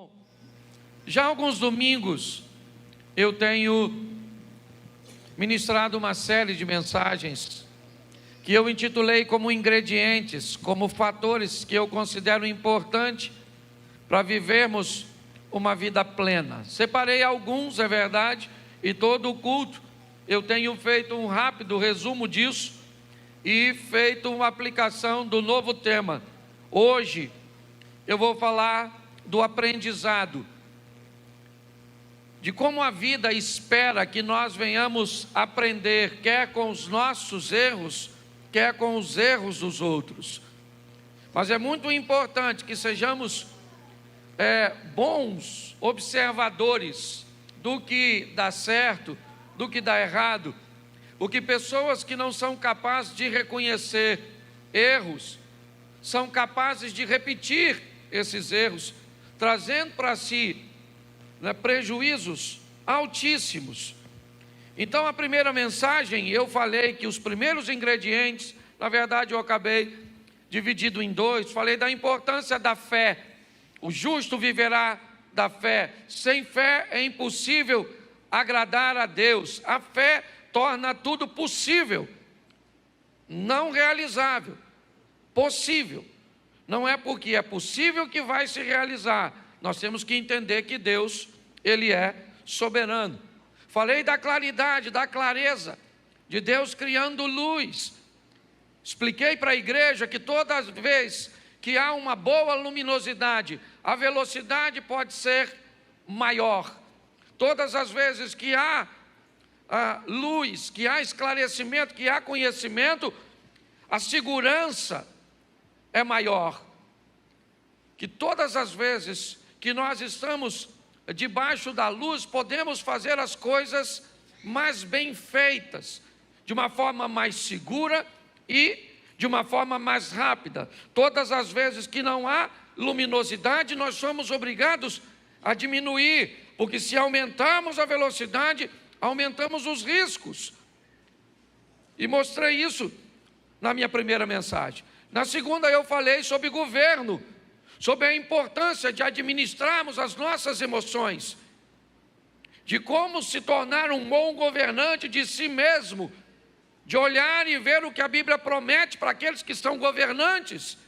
Bom, já há alguns domingos eu tenho ministrado uma série de mensagens que eu intitulei como ingredientes, como fatores que eu considero importante para vivermos uma vida plena. Separei alguns, é verdade, e todo o culto eu tenho feito um rápido resumo disso e feito uma aplicação do novo tema. Hoje eu vou falar do aprendizado, de como a vida espera que nós venhamos aprender, quer com os nossos erros, quer com os erros dos outros. Mas é muito importante que sejamos bons observadores do que dá certo, do que dá errado, porque pessoas que não são capazes de reconhecer erros, são capazes de repetir esses erros, trazendo para si prejuízos altíssimos. Então, a primeira mensagem, eu falei que os primeiros ingredientes, na verdade eu acabei dividido em dois, falei da importância da fé. O justo viverá da fé. Sem fé é impossível agradar a Deus. A fé torna tudo possível, não realizável, possível. Não é porque é possível que vai se realizar. Nós temos que entender que Deus, Ele é soberano. Falei da claridade, da clareza, de Deus criando luz. Expliquei para a igreja que toda vez que há uma boa luminosidade, a velocidade pode ser maior. Todas as vezes que há luz, que há esclarecimento, que há conhecimento, a segurança é maior. Que todas as vezes que nós estamos debaixo da luz, podemos fazer as coisas mais bem feitas, de uma forma mais segura e de uma forma mais rápida. Todas as vezes que não há luminosidade, nós somos obrigados a diminuir, porque se aumentarmos a velocidade, aumentamos os riscos. E mostrei isso na minha primeira mensagem. Na segunda eu falei sobre governo, sobre a importância de administrarmos as nossas emoções, de como se tornar um bom governante de si mesmo, de olhar e ver o que a Bíblia promete para aqueles que estão governantes.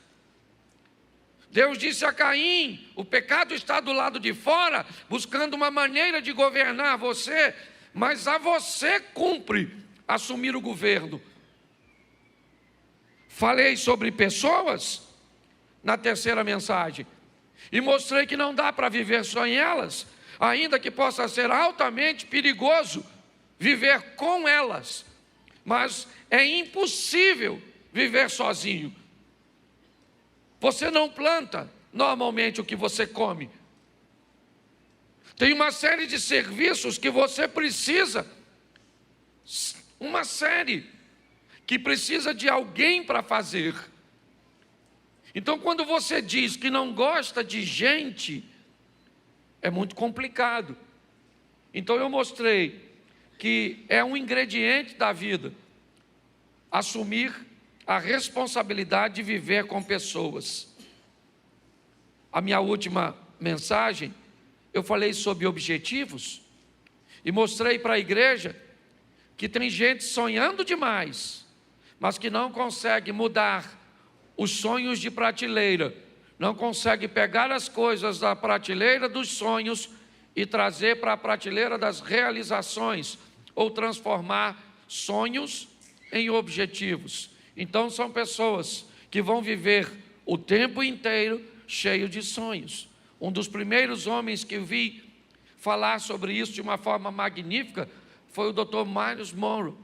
Deus disse a Caim: o pecado está do lado de fora, buscando uma maneira de governar você, mas a você cumpre assumir o governo. Falei sobre pessoas na terceira mensagem e mostrei que não dá para viver só em elas, ainda que possa ser altamente perigoso viver com elas, mas é impossível viver sozinho. Você não planta normalmente o que você come. Tem uma série de serviços que você precisa, uma série que precisa de alguém para fazer. Então, quando você diz que não gosta de gente, é muito complicado. Então, eu mostrei que é um ingrediente da vida assumir a responsabilidade de viver com pessoas. A minha última mensagem, eu falei sobre objetivos e mostrei para a igreja que tem gente sonhando demais, mas que não consegue mudar os sonhos de prateleira, não consegue pegar as coisas da prateleira dos sonhos e trazer para a prateleira das realizações, ou transformar sonhos em objetivos. Então são pessoas que vão viver o tempo inteiro cheio de sonhos. Um dos primeiros homens que eu vi falar sobre isso de uma forma magnífica foi o Dr. Myles Munroe,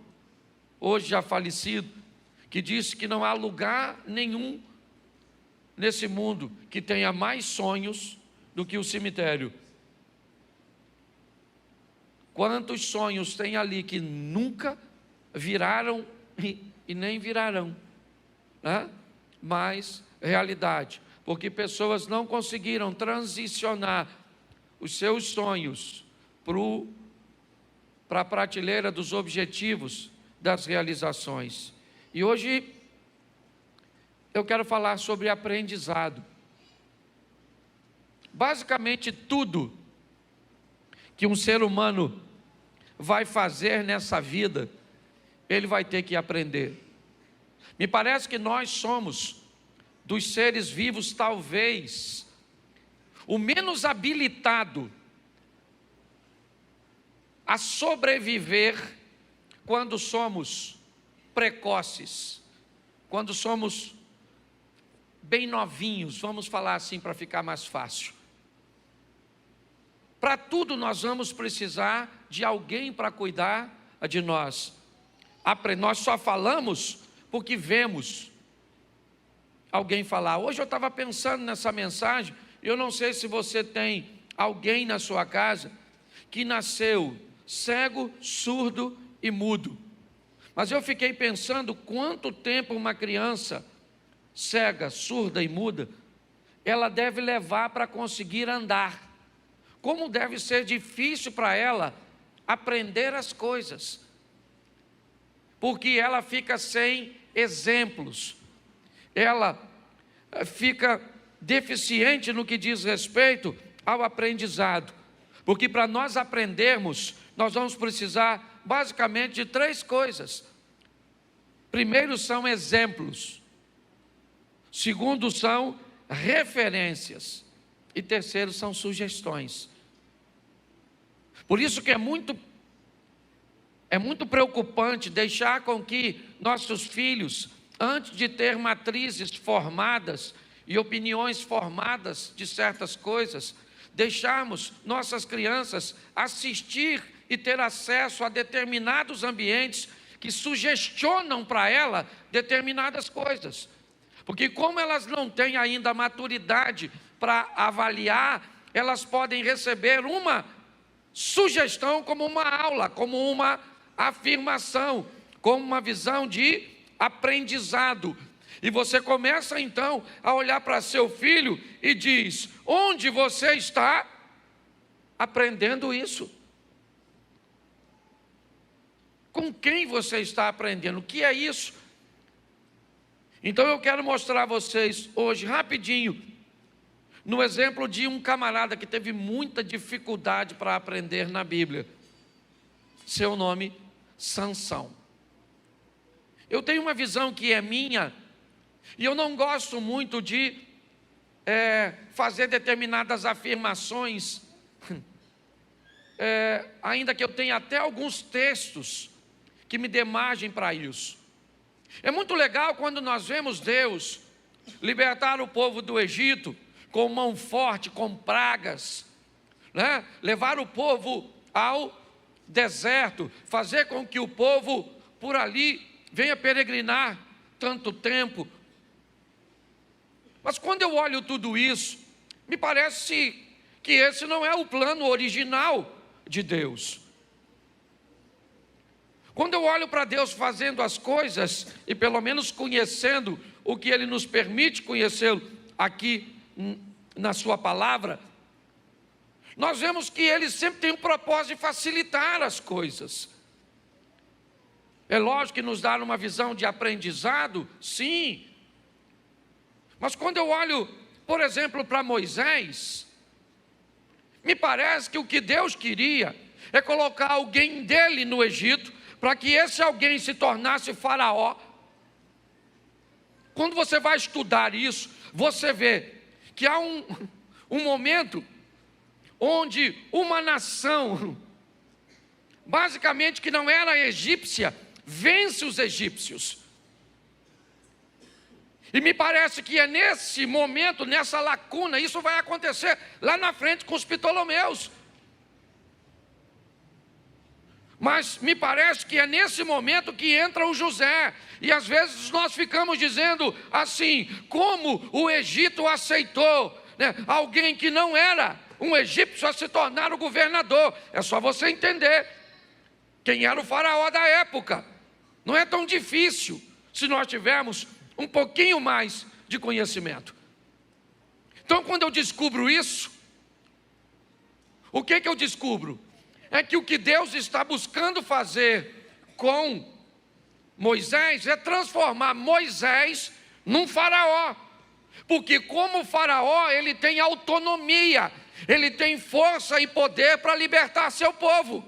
hoje já falecido, que disse que não há lugar nenhum nesse mundo que tenha mais sonhos do que o cemitério. Quantos sonhos tem ali que nunca viraram e nem virarão, né? Mas realidade, porque pessoas não conseguiram transicionar os seus sonhos para a prateleira dos objetivos, das realizações. E hoje eu quero falar sobre aprendizado. basicamente tudo que um ser humano vai fazer nessa vida, ele vai ter que aprender. Me parece que nós somos, dos seres vivos, talvez o menos habilitado a sobreviver quando somos precoces, quando somos bem novinhos, vamos falar assim para ficar mais fácil. Para tudo nós vamos precisar de alguém para cuidar de nós. Nós só falamos porque vemos alguém falar. Hoje eu estava pensando nessa mensagem, eu não sei se você tem alguém na sua casa que nasceu cego, surdo e mudo. Mas eu fiquei pensando quanto tempo uma criança cega, surda e muda, ela deve levar para conseguir andar. Como deve ser difícil para ela aprender as coisas, porque ela fica sem exemplos, ela fica deficiente no que diz respeito ao aprendizado, porque para nós aprendermos, nós vamos precisar basicamente de 3 coisas. Primeiro são exemplos, segundo são referências, e terceiro são sugestões. Por isso que é muito preocupante deixar com que nossos filhos, antes de ter matrizes formadas e opiniões formadas de certas coisas, deixarmos nossas crianças assistir e ter acesso a determinados ambientes que sugestionam para ela determinadas coisas. Porque como elas não têm ainda maturidade para avaliar, elas podem receber uma sugestão como uma aula, como uma afirmação, como uma visão de aprendizado. E você começa então a olhar para seu filho e diz: onde você está aprendendo isso? Com quem você está aprendendo? O que é isso? Então eu quero mostrar a vocês hoje, rapidinho, no exemplo de um camarada que teve muita dificuldade para aprender na Bíblia. Seu nome, Sansão. Eu tenho uma visão que é minha, e eu não gosto muito de fazer determinadas afirmações, ainda que eu tenha até alguns textos que me dê margem para isso. É muito legal quando nós vemos Deus libertar o povo do Egito com mão forte, com pragas, né? Levar o povo ao deserto, fazer com que o povo por ali venha peregrinar tanto tempo. Mas quando eu olho tudo isso, me parece que esse não é o plano original de Deus. Quando eu olho para Deus fazendo as coisas, e pelo menos conhecendo o que Ele nos permite conhecê-lo aqui na sua palavra, nós vemos que Ele sempre tem um propósito de facilitar as coisas. É lógico que nos dá uma visão de aprendizado, sim. Mas quando eu olho, por exemplo, para Moisés, me parece que o que Deus queria é colocar alguém dele no Egito, para que esse alguém se tornasse faraó. Quando você vai estudar isso, você vê que há um momento onde uma nação, basicamente que não era egípcia, vence os egípcios. E me parece que é nesse momento, nessa lacuna, isso vai acontecer lá na frente com os Ptolomeus. Mas me parece que é nesse momento que entra o José. E às vezes nós ficamos dizendo assim: como o Egito aceitou, né, alguém que não era um egípcio a se tornar o governador? É só você entender quem era o faraó da época. Não é tão difícil se nós tivermos um pouquinho mais de conhecimento. Então, quando eu descubro isso, o que eu descubro? É que o que Deus está buscando fazer com Moisés é transformar Moisés num faraó. Porque como Faraó, ele tem autonomia, ele tem força e poder para libertar seu povo.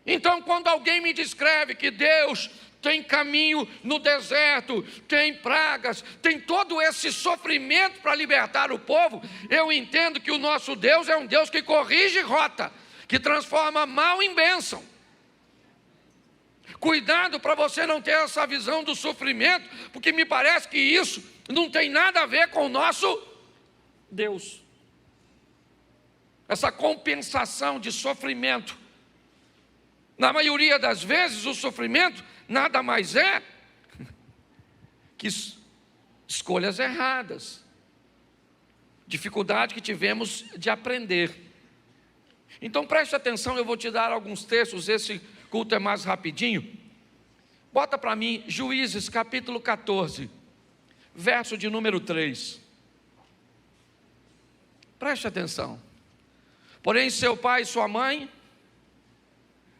Então, quando alguém me descreve que Deus tem caminho no deserto, tem pragas, tem todo esse sofrimento para libertar o povo, eu entendo que o nosso Deus é um Deus que corrige rota, que transforma mal em bênção. Cuidado para você não ter essa visão do sofrimento, porque me parece que isso não tem nada a ver com o nosso Deus. Essa compensação de sofrimento. Na maioria das vezes, o sofrimento nada mais é que escolhas erradas, dificuldade que tivemos de aprender. Então preste atenção, eu vou te dar alguns textos, esse culto é mais rapidinho. Bota para mim Juízes capítulo 14, verso de número 3. Preste atenção. Porém seu pai e sua mãe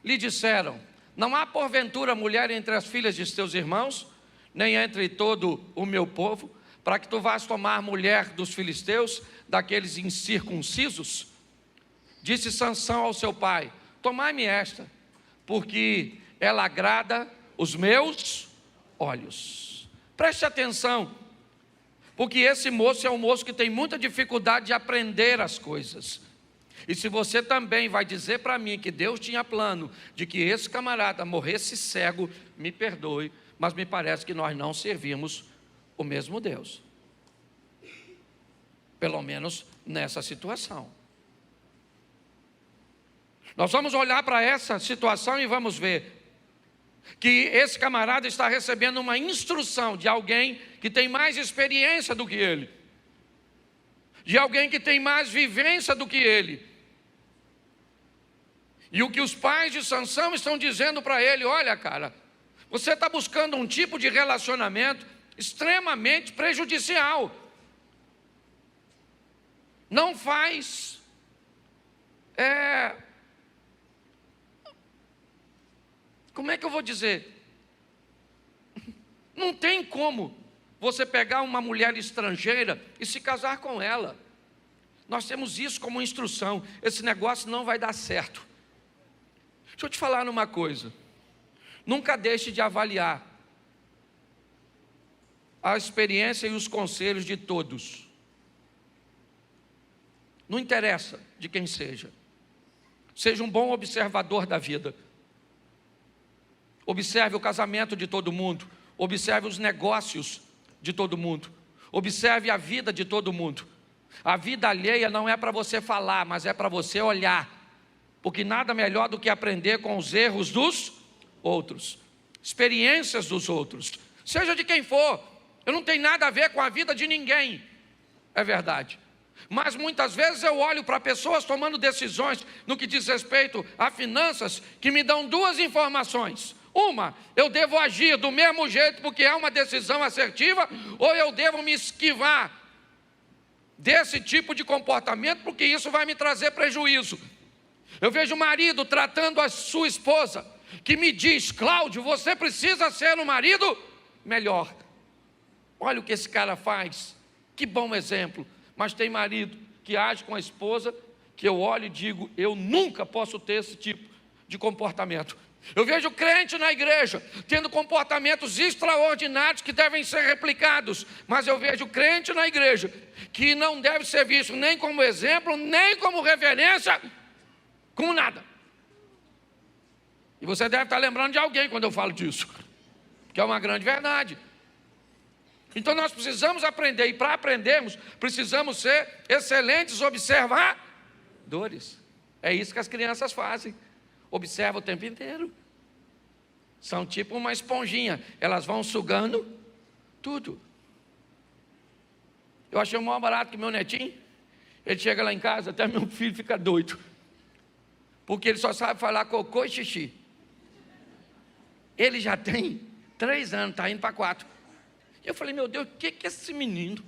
lhe disseram: não há porventura mulher entre as filhas de teus irmãos, nem entre todo o meu povo, para que tu vás tomar mulher dos filisteus, daqueles incircuncisos? Disse Sansão ao seu pai: tomai-me esta, porque ela agrada os meus olhos. Preste atenção, porque esse moço é um moço que tem muita dificuldade de aprender as coisas. E se você também vai dizer para mim que Deus tinha plano de que esse camarada morresse cego, me perdoe, mas me parece que nós não servimos o mesmo Deus. Pelo menos nessa situação. Nós vamos olhar para essa situação e vamos ver que esse camarada está recebendo uma instrução de alguém que tem mais experiência do que ele, de alguém que tem mais vivência do que ele. E o que os pais de Sansão estão dizendo para ele: olha, cara, você está buscando um tipo de relacionamento extremamente prejudicial. Não faz como é que eu vou dizer? Não tem como você pegar uma mulher estrangeira e se casar com ela. Nós temos isso como instrução. Esse negócio não vai dar certo. Deixa eu te falar numa coisa. Nunca deixe de avaliar a experiência e os conselhos de todos. Não interessa de quem seja. Seja um bom observador da vida. Observe o casamento de todo mundo. Observe os negócios de todo mundo. Observe a vida de todo mundo. A vida alheia não é para você falar, mas é para você olhar. Porque nada melhor do que aprender com os erros dos outros, experiências dos outros, seja de quem for. Eu não tenho nada a ver com a vida de ninguém, é verdade. Mas muitas vezes eu olho para pessoas tomando decisões no que diz respeito a finanças, que me dão duas informações. Uma, eu devo agir do mesmo jeito porque é uma decisão assertiva, ou eu devo me esquivar desse tipo de comportamento porque isso vai me trazer prejuízo. Eu vejo o marido tratando a sua esposa, que me diz: Cláudio, você precisa ser um marido melhor. Olha o que esse cara faz, que bom exemplo. Mas tem marido que age com a esposa, que eu olho e digo: eu nunca posso ter esse tipo de comportamento. Eu vejo crente na igreja tendo comportamentos extraordinários que devem ser replicados, mas eu vejo crente na igreja que não deve ser visto nem como exemplo, nem como referência, como nada. E você deve estar lembrando de alguém quando eu falo disso, que é uma grande verdade. Então nós precisamos aprender, e para aprendermos, precisamos ser excelentes observadores. É isso que as crianças fazem, observam o tempo inteiro. São tipo uma esponjinha, elas vão sugando tudo. Eu achei o maior barato que meu netinho, ele chega lá em casa, até meu filho fica doido, porque ele só sabe falar cocô e xixi. Ele já tem 3 anos, está indo para 4. Eu falei: meu Deus, o que esse menino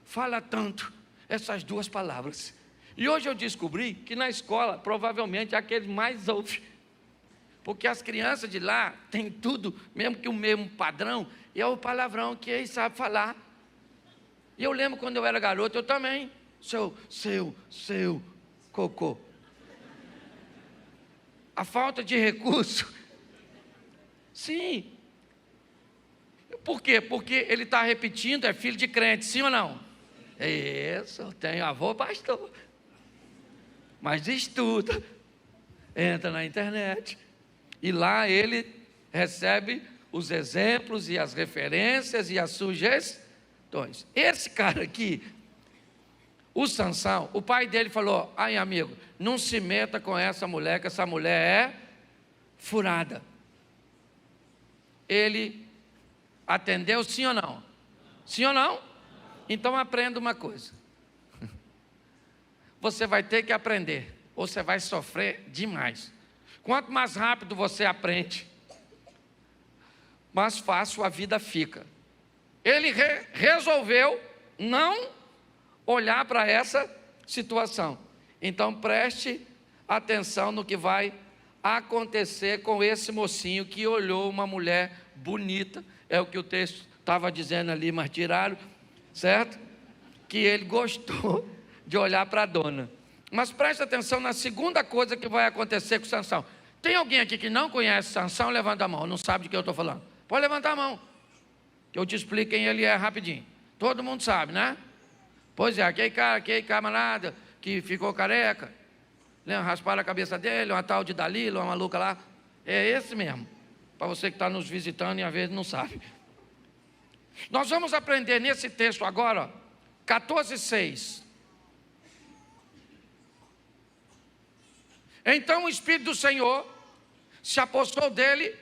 fala tanto essas duas palavras? E hoje eu descobri que na escola provavelmente é aquele mais ouve, Porque as crianças de lá têm tudo, mesmo que o mesmo padrão, e é o palavrão que eles sabem falar. E eu lembro quando eu era garoto, eu também, seu cocô. A falta de recurso. Sim. Por quê? Porque ele está repetindo, é filho de crente, sim ou não? Isso, eu tenho avô pastor. Mas estuda, entra na internet, e lá ele recebe os exemplos e as referências e as sugestões. Esse cara aqui, o Sansão, o pai dele falou: ai amigo, não se meta com essa mulher, que essa mulher é furada. Ele atendeu, sim ou não? Sim ou não? Então aprenda uma coisa. Você vai ter que aprender, ou você vai sofrer demais. Quanto mais rápido você aprende, mais fácil a vida fica. Ele resolveu não olhar para essa situação. Então preste atenção no que vai acontecer com esse mocinho que olhou uma mulher bonita. É o que o texto estava dizendo ali, mas tiraram, certo? Que ele gostou de olhar para a dona. Mas preste atenção na segunda coisa que vai acontecer com Sansão. Tem alguém aqui que não conhece Sansão? Levanta a mão, não sabe de que eu estou falando. Pode levantar a mão, que eu te explico quem ele é rapidinho. Todo mundo sabe, né? Pois é, aquele camarada que ficou careca, rasparam a cabeça dele, uma tal de Dalila, uma maluca lá. É esse mesmo, para você que está nos visitando e às vezes não sabe. Nós vamos aprender nesse texto agora, 14:6. Então o Espírito do Senhor se apossou dele,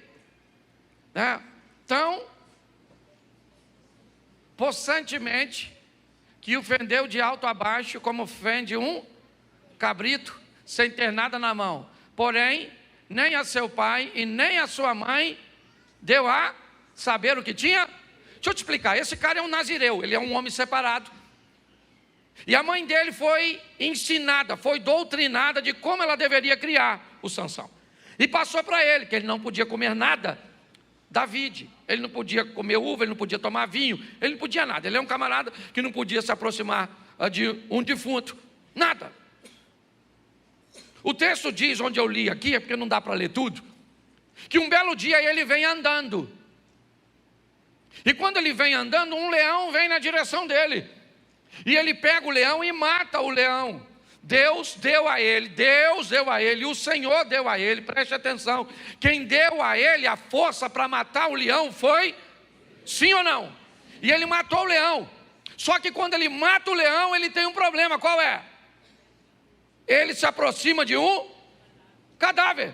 né, tão possantemente, que o fendeu de alto a baixo, como fende um cabrito, sem ter nada na mão. Porém, nem a seu pai e nem a sua mãe deu a saber o que tinha. Deixa eu te explicar, esse cara é um nazireu, ele é um homem separado. E a mãe dele foi ensinada, foi doutrinada de como ela deveria criar o Sansão. E passou para ele que ele não podia comer nada da vide, ele não podia comer uva, ele não podia tomar vinho, ele não podia nada. Ele é um camarada que não podia se aproximar de um defunto, nada. O texto diz, onde eu li aqui, é porque não dá para ler tudo, que um belo dia ele vem andando. E quando ele vem andando, um leão vem na direção dele. E ele pega o leão e mata o leão. Deus deu a ele, o Senhor deu a ele, preste atenção. Quem deu a ele a força para matar o leão foi, sim ou não? E ele matou o leão. Só que quando ele mata o leão, ele tem um problema, qual é? Ele se aproxima de um cadáver.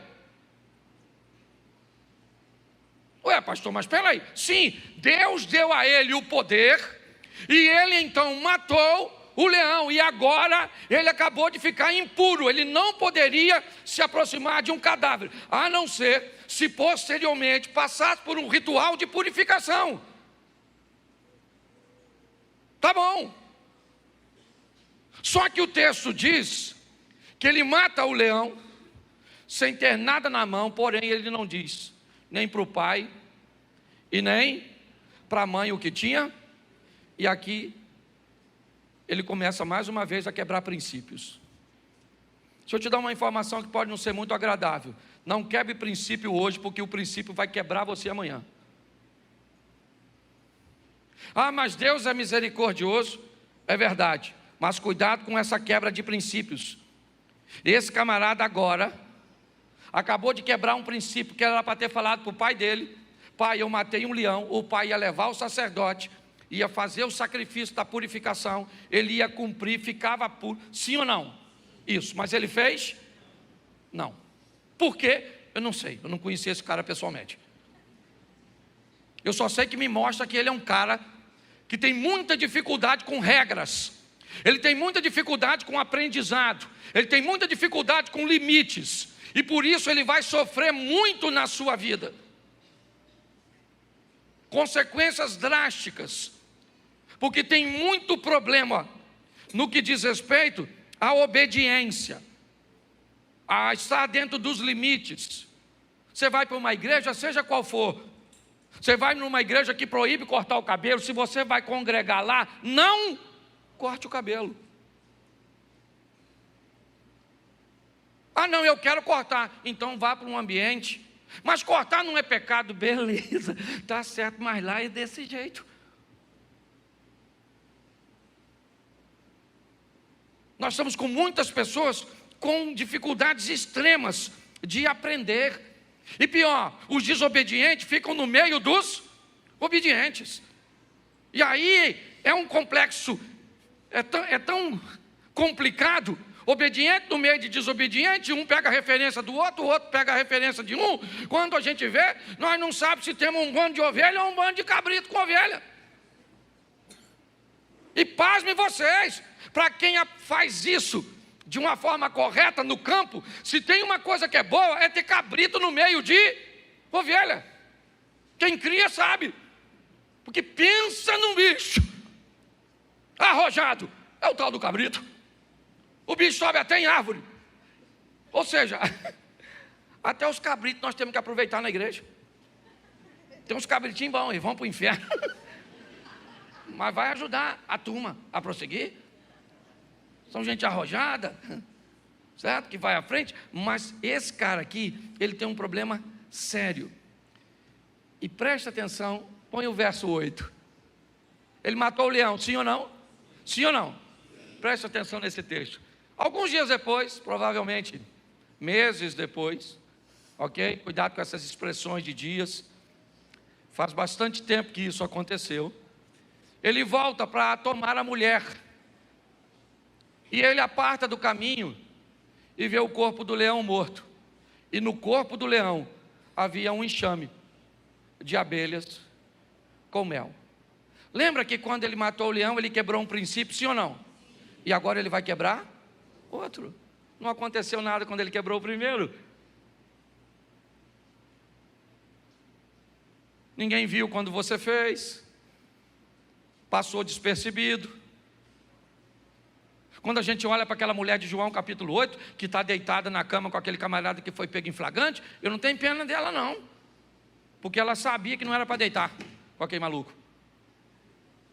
Ué, pastor, mas espera aí. Sim, Deus deu a ele o poder, e ele então matou o leão, e agora ele acabou de ficar impuro. Ele não poderia se aproximar de um cadáver, a não ser se posteriormente passasse por um ritual de purificação. Tá bom. Só que o texto diz que ele mata o leão sem ter nada na mão, porém ele não diz nem para o pai e nem para a mãe o que tinha. E aqui ele começa mais uma vez a quebrar princípios. Deixa eu te dar uma informação que pode não ser muito agradável. Não quebre princípio hoje, porque o princípio vai quebrar você amanhã. Ah, mas Deus é misericordioso. É verdade, mas cuidado com essa quebra de princípios. Esse camarada agora acabou de quebrar um princípio que era para ter falado para o pai dele: pai, eu matei um leão. O pai ia levar o sacerdote, ia fazer o sacrifício da purificação, ele ia cumprir, ficava puro, sim ou não? Isso, mas ele fez? Não. Por quê? Eu não sei, eu não conheci esse cara pessoalmente. Eu só sei que me mostra que ele é um cara que tem muita dificuldade com regras, ele tem muita dificuldade com aprendizado, ele tem muita dificuldade com limites, e por isso ele vai sofrer muito na sua vida. Consequências drásticas, porque tem muito problema no que diz respeito à obediência, a estar dentro dos limites. Você vai para uma igreja, seja qual for, você vai numa igreja que proíbe cortar o cabelo, se você vai congregar lá, não corte o cabelo. Ah, não, eu quero cortar. Então vá para um ambiente. Mas cortar não é pecado, beleza, está certo, mas lá é desse jeito. Nós estamos com muitas pessoas com dificuldades extremas de aprender. E pior, os desobedientes ficam no meio dos obedientes. E aí é um complexo, é tão complicado. Obediente no meio de desobediente, um pega a referência do outro, o outro pega a referência de um. Quando a gente vê, nós não sabemos se temos um bando de ovelha ou um bando de cabrito com ovelha. E pasmem vocês, para quem faz isso de uma forma correta no campo, se tem uma coisa que é boa, é ter cabrito no meio de ovelha. Quem cria sabe, porque pensa num bicho arrojado, é o tal do cabrito. O bicho sobe até em árvore. Ou seja, até os cabritos nós temos que aproveitar na igreja. Tem uns cabritinhos bons, eles vão para o inferno. Mas vai ajudar a turma a prosseguir. São gente arrojada, certo? Que vai à frente. Mas esse cara aqui, ele tem um problema sério. E presta atenção, põe o verso 8. Ele matou o leão, sim ou não? Sim ou não? Presta atenção nesse texto. Alguns dias depois, provavelmente meses depois, ok? Cuidado com essas expressões de dias. Faz bastante tempo que isso aconteceu. Ele volta para tomar a mulher. E ele aparta do caminho e vê o corpo do leão morto. E no corpo do leão havia um enxame de abelhas com mel. Lembra que quando ele matou o leão, ele quebrou um princípio, sim ou não? E agora ele vai quebrar outro. Não aconteceu nada quando ele quebrou o primeiro. Ninguém viu quando você fez. Passou despercebido. Quando a gente olha para aquela mulher de João capítulo 8, que está deitada na cama com aquele camarada que foi pego em flagrante, eu não tenho pena dela não. Porque ela sabia que não era para deitar com aquele maluco.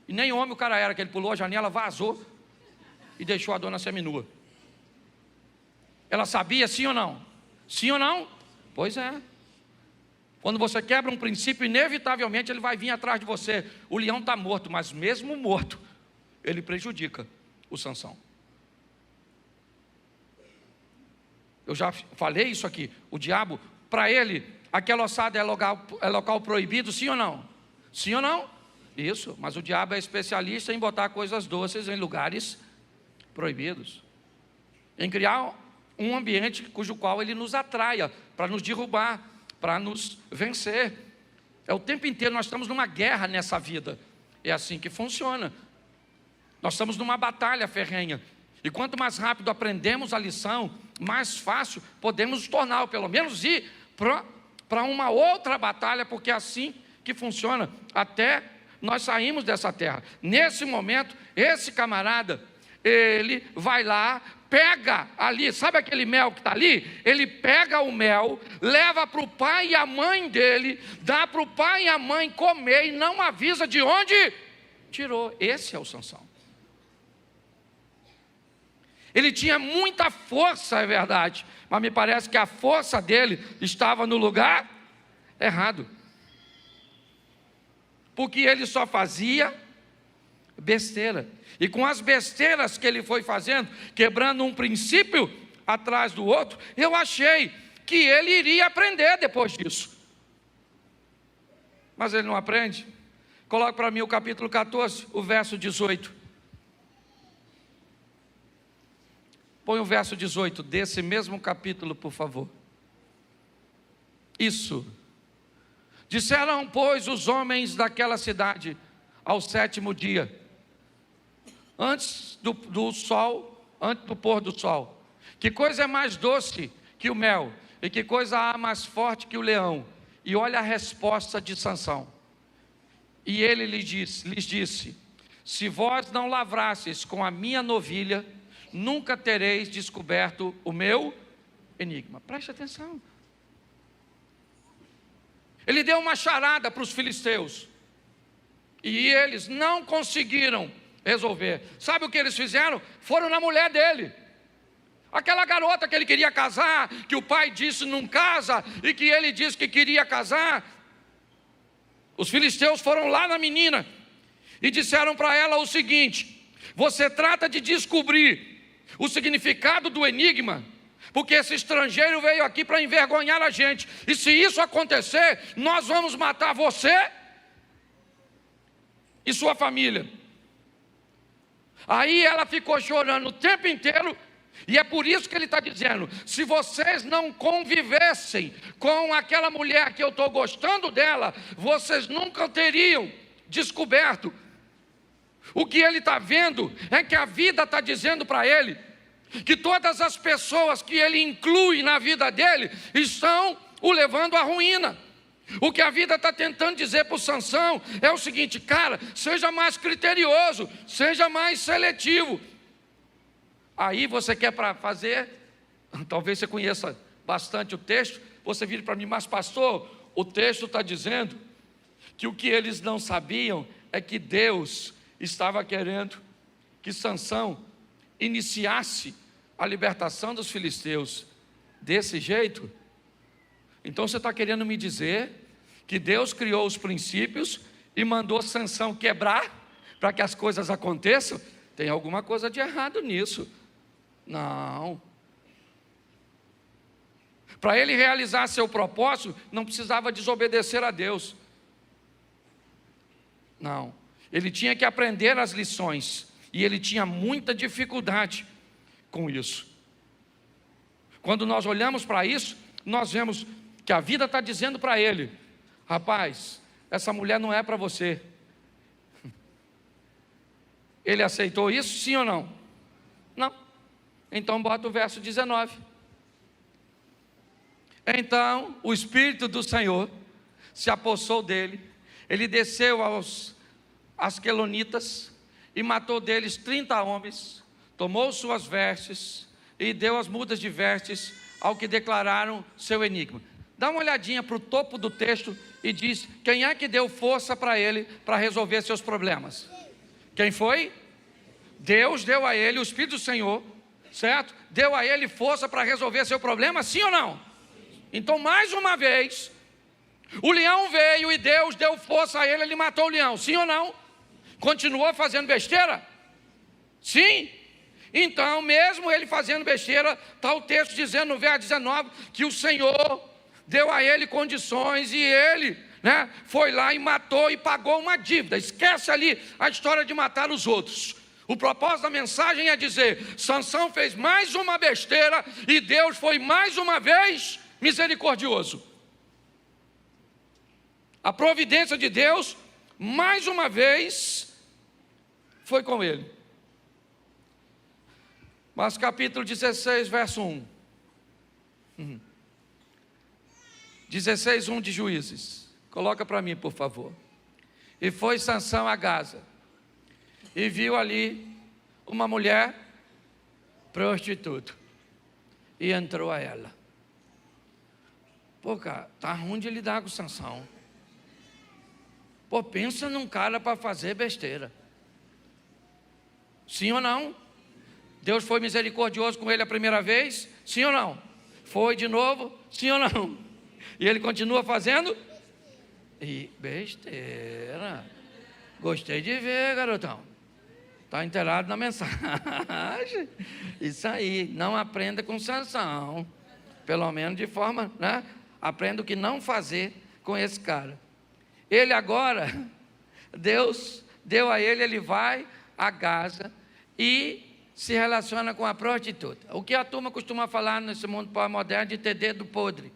E nem homem o cara era, que ele pulou a janela, vazou e deixou a dona seminua. Ela sabia, sim ou não? Sim ou não? Pois é. Quando você quebra um princípio, inevitavelmente ele vai vir atrás de você. O leão está morto, mas mesmo morto, ele prejudica o Sansão. Eu já falei isso aqui. O diabo, para ele, aquela ossada é local proibido, sim ou não? Sim ou não? Isso, mas o diabo é especialista em botar coisas doces em lugares proibidos. Em criar um ambiente cujo qual ele nos atraia, para nos derrubar, para nos vencer. É o tempo inteiro, nós estamos numa guerra nessa vida. É assim que funciona. Nós estamos numa batalha ferrenha. E quanto mais rápido aprendemos a lição, mais fácil podemos nos tornar, ou pelo menos ir para uma outra batalha, porque é assim que funciona, até nós saímos dessa terra. Nesse momento, esse camarada, ele vai lá, pega ali, sabe aquele mel que está ali? Ele pega o mel, leva para o pai e a mãe dele, dá para o pai e a mãe comer e não avisa de onde tirou. Esse é o Sansão. Ele tinha muita força, é verdade, mas me parece que a força dele estava no lugar errado. Porque ele só fazia besteira. E com as besteiras que ele foi fazendo, quebrando um princípio atrás do outro, eu achei que ele iria aprender depois disso. Mas ele não aprende. Coloque para mim o capítulo 14, o verso 18. Põe o verso 18 desse mesmo capítulo, por favor. Isso. Disseram, pois, os homens daquela cidade ao 7º dia, antes do sol, antes do pôr do sol: que coisa é mais doce que o mel, e que coisa há mais forte que o leão? E olha a resposta de Sansão. E ele lhes disse: se vós não lavrasseis com a minha novilha, nunca tereis descoberto o meu enigma. Preste atenção. Ele deu uma charada para os filisteus, e eles não conseguiram resolver. Sabe o que eles fizeram? Foram na mulher dele, aquela garota que ele queria casar, que o pai disse não casa, e que ele disse que queria casar. Os filisteus foram lá na menina e disseram para ela o seguinte: você trata de descobrir o significado do enigma, porque esse estrangeiro veio aqui para envergonhar a gente, e se isso acontecer, nós vamos matar você e sua família. Aí ela ficou chorando o tempo inteiro, e é por isso que ele está dizendo: se vocês não convivessem com aquela mulher que eu estou gostando dela, vocês nunca teriam descoberto. O que ele está vendo é que a vida está dizendo para ele que todas as pessoas que ele inclui na vida dele estão o levando à ruína. O que a vida está tentando dizer para o Sansão é o seguinte: cara, seja mais criterioso, seja mais seletivo. Aí você quer para fazer, talvez você conheça bastante o texto, você vira para mim: mas pastor, o texto está dizendo que o que eles não sabiam é que Deus estava querendo que Sansão iniciasse a libertação dos filisteus desse jeito. Então você está querendo me dizer que Deus criou os princípios e mandou Sansão quebrar para que as coisas aconteçam? Tem alguma coisa de errado nisso. Não. Para ele realizar seu propósito, não precisava desobedecer a Deus. Não. Ele tinha que aprender as lições, e ele tinha muita dificuldade com isso. Quando nós olhamos para isso, nós vemos que a vida está dizendo para ele: rapaz, essa mulher não é para você. Ele aceitou isso, sim ou não? Não. Então bota o verso 19. Então o Espírito do Senhor se apossou dele, ele desceu aos asquelonitas e matou deles 30 homens, tomou suas vestes e deu as mudas de vestes ao que declararam seu enigma. Dá uma olhadinha para o topo do texto e diz: quem é que deu força para ele para resolver seus problemas? Quem foi? Deus deu a ele, o Espírito do Senhor, certo? Deu a ele força para resolver seu problema, sim ou não? Então, mais uma vez, o leão veio e Deus deu força a ele, ele matou o leão, sim ou não? Continuou fazendo besteira? Sim. Então, mesmo ele fazendo besteira, está o texto dizendo no verso 19, que o Senhor deu a ele condições, e ele, foi lá e matou e pagou uma dívida. Esquece ali a história de matar os outros. O propósito da mensagem é dizer: Sansão fez mais uma besteira e Deus foi mais uma vez misericordioso. A providência de Deus, mais uma vez, foi com ele. Mas capítulo 16, verso 1. 16, 1 de Juízes. Coloca para mim, por favor. E foi Sansão a Gaza, e viu ali uma mulher prostituta, e entrou a ela. Pô, cara, tá ruim de lidar com Sansão. Pô, pensa num cara para fazer besteira. Sim ou não? Deus foi misericordioso com ele a primeira vez? Sim ou não? Foi de novo? Sim ou não? E ele continua fazendo? E besteira. Gostei de ver, garotão. Está inteirado na mensagem. Isso aí, não aprenda com Sansão. Pelo menos de forma, aprenda o que não fazer com esse cara. Ele agora, Deus deu a ele, ele vai a Gaza e se relaciona com a prostituta. O que a turma costuma falar nesse mundo pós-moderno de ter dedo podre.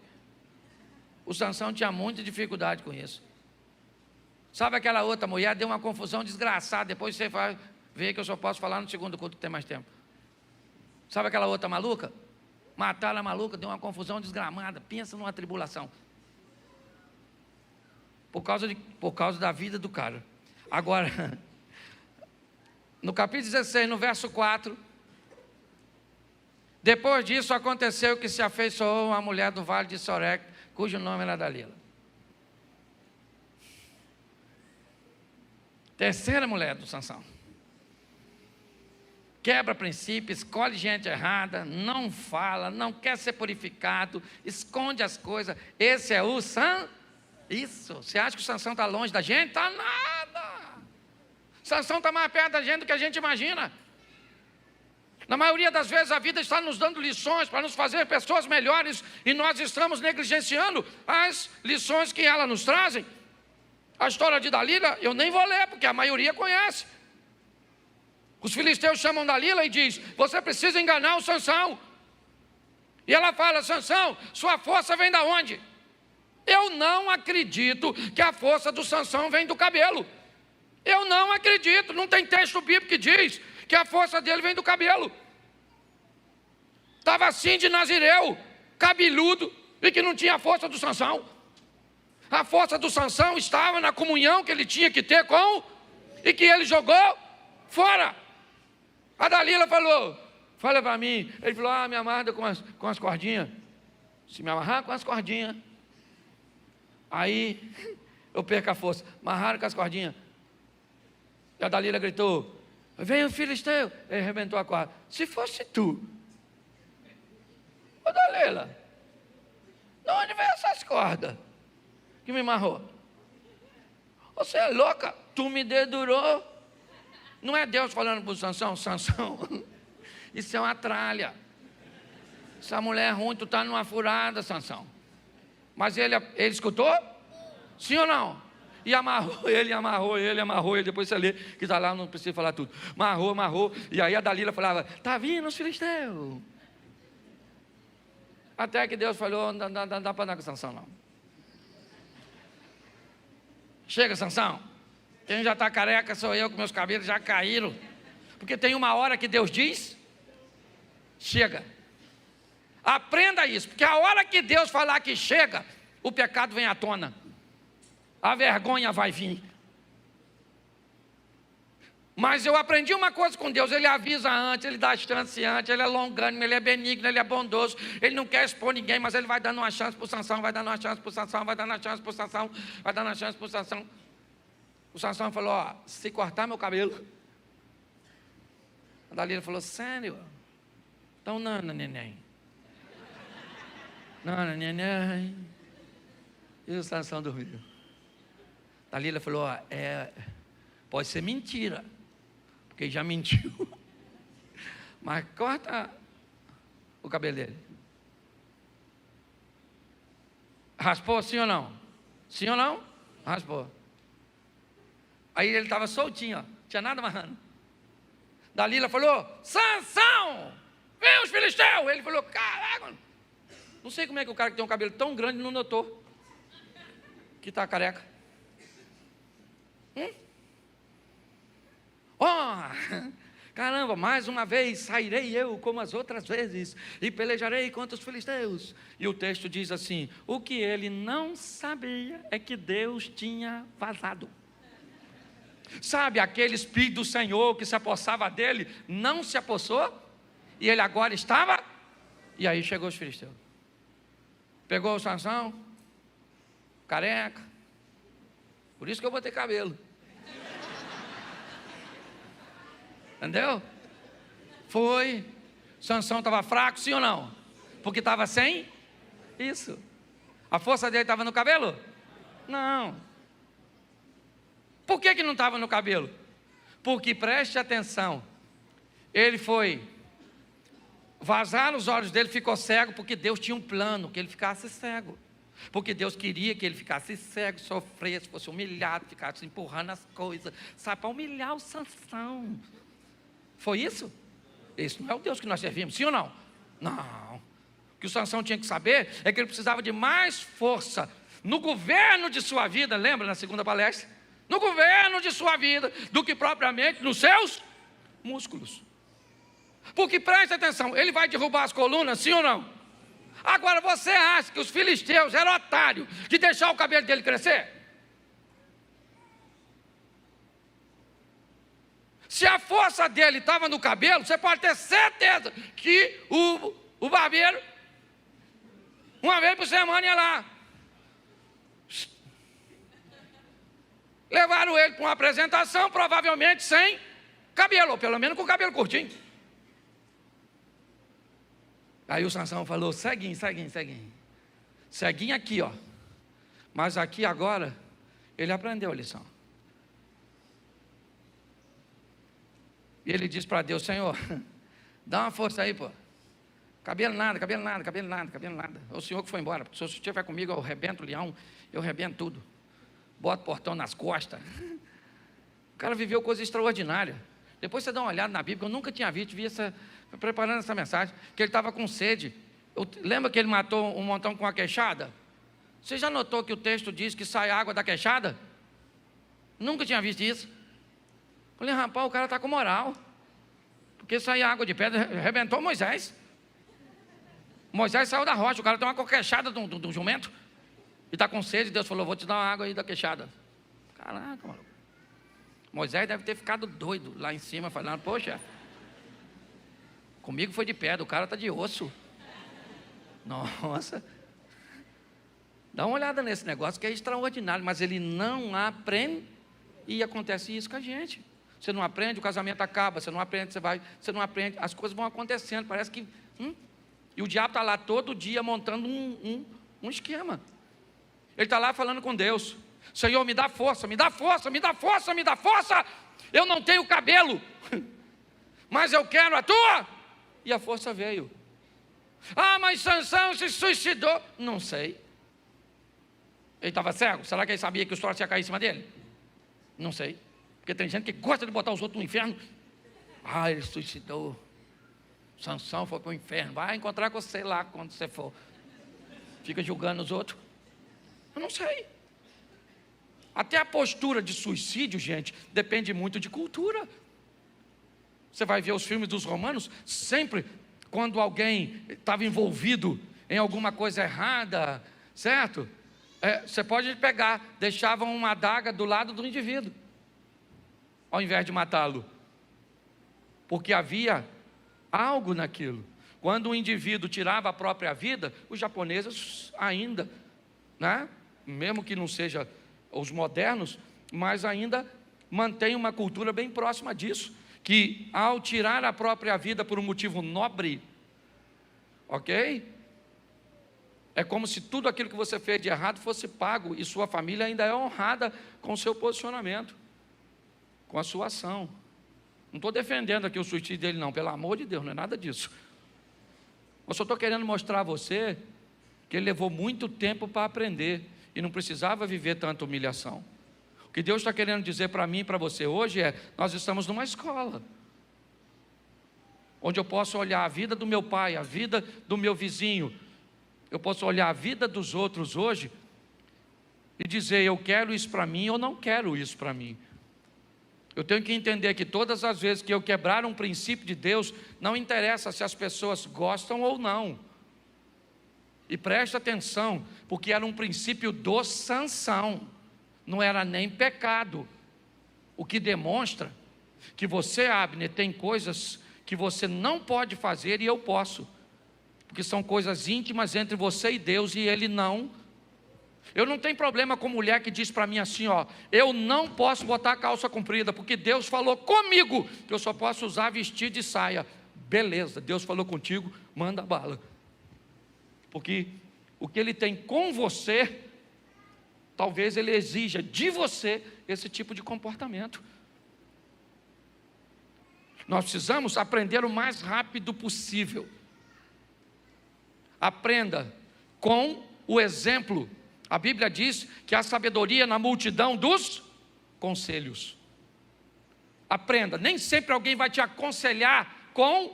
O Sansão tinha muita dificuldade com isso. Sabe aquela outra mulher, deu uma confusão desgraçada, depois você vai ver que eu só posso falar no segundo culto que tem mais tempo. Sabe aquela outra maluca? Mataram a maluca, deu uma confusão desgramada, pensa numa tribulação. Por causa da vida do cara. Agora, no capítulo 16, no verso 4, depois disso aconteceu que se afeiçoou uma mulher do vale de Sorek, cujo nome era Dalila. Terceira mulher do Sansão. Quebra princípio, escolhe gente errada, não fala, não quer ser purificado, esconde as coisas. Esse é o Isso. Você acha que o Sansão está longe da gente? Está nada. Sansão está mais perto da gente do que a gente imagina. Na maioria das vezes a vida está nos dando lições para nos fazer pessoas melhores e nós estamos negligenciando as lições que ela nos trazem. A história de Dalila eu nem vou ler porque a maioria conhece. Os filisteus chamam Dalila e diz: você precisa enganar o Sansão. E ela fala: Sansão, sua força vem da onde? Eu não acredito que a força do Sansão vem do cabelo. Eu não acredito, não tem texto bíblico que diz que a força dele vem do cabelo. Estava assim de Nazireu, cabeludo, e que não tinha a força do Sansão. A força do Sansão estava na comunhão que ele tinha que ter com, e que ele jogou fora. A Dalila falou: fala para mim. Ele falou: me amarra com as cordinhas. Se me amarrar com as cordinhas, aí eu perco a força. Amarraram com as cordinhas. E a Dalila gritou: vem o filisteu. Ele arrebentou a corda. Se fosse tu, ô Dalila, de onde veio essas cordas que me amarrou? Você é louca? Tu me dedurou. Não é Deus falando para o Sansão: Sansão, isso é uma tralha. Essa mulher é ruim, tu está numa furada, Sansão. Mas ele escutou? Sim ou não? E amarrou ele, depois você lê, que está lá, não precisa falar tudo. Amarrou, e aí a Dalila falava: está vindo os filisteus. Até que Deus falou: não dá para andar com Sansão não. Chega, Sansão. Quem já está careca sou eu, com meus cabelos já caíram. Porque tem uma hora que Deus diz: chega. Aprenda isso, porque a hora que Deus falar que chega, o pecado vem à tona. A vergonha vai vir. Mas eu aprendi uma coisa com Deus: Ele avisa antes, Ele dá chance antes, Ele é longânimo, Ele é benigno, Ele é bondoso. Ele não quer expor ninguém, mas Ele vai dando uma chance para o Sansão, vai dando uma chance para o Sansão, vai dando uma chance para o Sansão, vai dando uma chance para o Sansão. O Sansão falou: se cortar meu cabelo. A Dalila falou: sério? Então neném. Neném. E o Sansão dormiu. A Dalila falou: pode ser mentira, porque já mentiu. Mas corta o cabelo dele. Raspou, sim ou não? Sim ou não? Raspou. Aí ele estava soltinho, ó, tinha nada amarrando. Dalila falou: Sansão, vem os filisteus. Ele falou: caraca, não sei como é que o cara que tem um cabelo tão grande não notou que está careca. Caramba, mais uma vez sairei eu como as outras vezes e pelejarei contra os filisteus. E o texto diz assim: o que ele não sabia é que Deus tinha vazado. Sabe, aquele Espírito do Senhor que se apossava dele, não se apossou, e ele agora estava, e aí chegou os filisteus. Pegou o Sansão, careca, por isso que eu botei cabelo. Entendeu? Foi. Sansão estava fraco, sim ou não? Porque estava sem isso. A força dele estava no cabelo? Não. Por que não estava no cabelo? Porque, preste atenção, ele foi vazar os olhos dele, ficou cego, porque Deus tinha um plano, que ele ficasse cego. Porque Deus queria que ele ficasse cego, sofresse, fosse humilhado, ficasse empurrando as coisas, sabe, para humilhar o Sansão. Foi isso? Esse não é o Deus que nós servimos, sim ou não? Não. O que o Sansão tinha que saber é que ele precisava de mais força no governo de sua vida, lembra na segunda palestra? No governo de sua vida, do que propriamente nos seus músculos. Porque preste atenção, ele vai derrubar as colunas, sim ou não? Agora você acha que os filisteus eram otários de deixar o cabelo dele crescer? Se a força dele estava no cabelo, você pode ter certeza que o barbeiro, uma vez por semana, ia lá. Levaram ele para uma apresentação, provavelmente sem cabelo, ou pelo menos com o cabelo curtinho. Aí o Sansão falou: ceguinho, ceguinho, ceguinho. Ceguinho aqui, ó. Mas aqui agora, ele aprendeu a lição. E ele disse para Deus: Senhor, dá uma força aí, pô. Cabelo nada, cabelo nada, cabelo nada, cabelo nada. É o Senhor que foi embora. Se o Senhor estiver comigo, eu rebento o leão, eu rebento tudo. Boto o portão nas costas. O cara viveu coisa extraordinária. Depois você dá uma olhada na Bíblia, eu nunca tinha visto, preparando essa mensagem, que ele estava com sede. Lembra que ele matou um montão com a queixada? Você já notou que o texto diz que sai água da queixada? Nunca tinha visto isso. Falei: rapaz, o cara está com moral. Porque sai água de pedra, arrebentou Moisés. Moisés saiu da rocha, o cara tem uma queixada do jumento. E está com sede, Deus falou: vou te dar uma água aí da queixada. Caraca, maluco. Moisés deve ter ficado doido lá em cima, falando: poxa, comigo foi de pedra, o cara está de osso. Nossa. Dá uma olhada nesse negócio que é extraordinário, mas ele não aprende, e acontece isso com a gente. Você não aprende, o casamento acaba, você não aprende, você não aprende, as coisas vão acontecendo, parece que... E o diabo está lá todo dia montando um esquema. Ele está lá falando com Deus: Senhor, me dá força, me dá força, me dá força, me dá força. Eu não tenho cabelo, mas eu quero a tua. E a força veio. Ah, mas Sansão se suicidou. Não sei. Ele estava cego? Será que ele sabia que os troços iam cair em cima dele? Não sei. Porque tem gente que gosta de botar os outros no inferno. Ah, ele suicidou. Sansão foi para o inferno. Vai encontrar com você lá quando você for. Fica julgando os outros. Eu não sei. Até a postura de suicídio, gente, depende muito de cultura. Você vai ver os filmes dos romanos, sempre quando alguém estava envolvido em alguma coisa errada, certo? Você pode pegar, deixavam uma adaga do lado do indivíduo, ao invés de matá-lo. Porque havia algo naquilo. Quando o indivíduo tirava a própria vida, os japoneses ainda, né? Mesmo que não seja os modernos, mas ainda mantém uma cultura bem próxima disso, que ao tirar a própria vida por um motivo nobre, ok? É como se tudo aquilo que você fez de errado fosse pago, e sua família ainda é honrada com o seu posicionamento, com a sua ação. Não estou defendendo aqui o suicídio dele não, pelo amor de Deus, não é nada disso. Eu só estou querendo mostrar a você que ele levou muito tempo para aprender, e não precisava viver tanta humilhação. O que Deus está querendo dizer para mim e para você hoje é: nós estamos numa escola, onde eu posso olhar a vida do meu pai, a vida do meu vizinho, eu posso olhar a vida dos outros hoje, e dizer: eu quero isso para mim ou não quero isso para mim. Eu tenho que entender que todas as vezes que eu quebrar um princípio de Deus, não interessa se as pessoas gostam ou não. E preste atenção, porque era um princípio do Sansão, não era nem pecado. O que demonstra que você, Abner, tem coisas que você não pode fazer e eu posso, porque são coisas íntimas entre você e Deus, e ele não. Eu não tenho problema com mulher que diz para mim assim, ó: eu não posso botar calça comprida, porque Deus falou comigo que eu só posso usar vestido de saia. Beleza, Deus falou contigo, manda bala. Porque o que ele tem com você, talvez ele exija de você esse tipo de comportamento. Nós precisamos aprender o mais rápido possível. Aprenda com o exemplo. A Bíblia diz que há sabedoria na multidão dos conselhos. Aprenda, nem sempre alguém vai te aconselhar com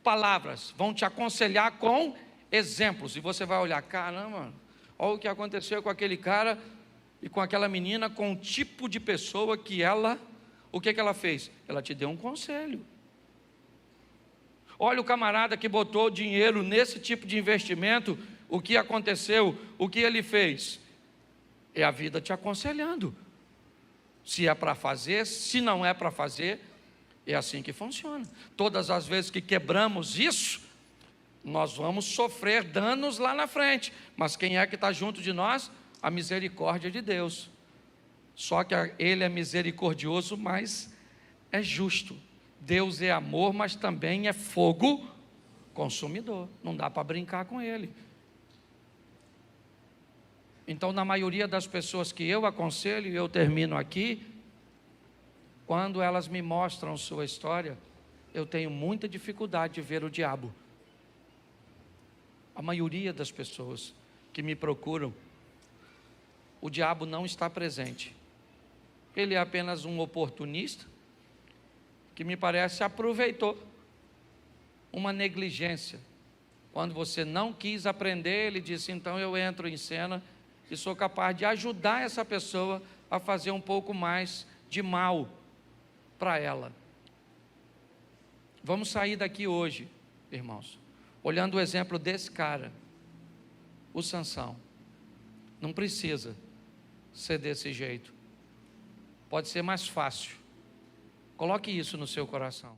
palavras, vão te aconselhar com exemplos, e você vai olhar: caramba, olha o que aconteceu com aquele cara e com aquela menina, com o tipo de pessoa que ela, o que ela fez? Ela te deu um conselho. Olha o camarada que botou dinheiro nesse tipo de investimento, o que aconteceu, o que ele fez? É a vida te aconselhando. Se é para fazer, se não é para fazer, é assim que funciona. Todas as vezes que quebramos isso, nós vamos sofrer danos lá na frente. Mas quem é que está junto de nós? A misericórdia de Deus. Só que ele é misericordioso, mas é justo. Deus é amor, mas também é fogo consumidor. Não dá para brincar com ele. Então, na maioria das pessoas que eu aconselho, e eu termino aqui, quando elas me mostram sua história, eu tenho muita dificuldade de ver o diabo. A maioria das pessoas que me procuram, o diabo não está presente. Ele é apenas um oportunista, que me parece aproveitou uma negligência. Quando você não quis aprender, ele disse, então eu entro em cena e sou capaz de ajudar essa pessoa a fazer um pouco mais de mal para ela. Vamos sair daqui hoje, irmãos, olhando o exemplo desse cara, o Sansão. Não precisa ser desse jeito. Pode ser mais fácil. Coloque isso no seu coração.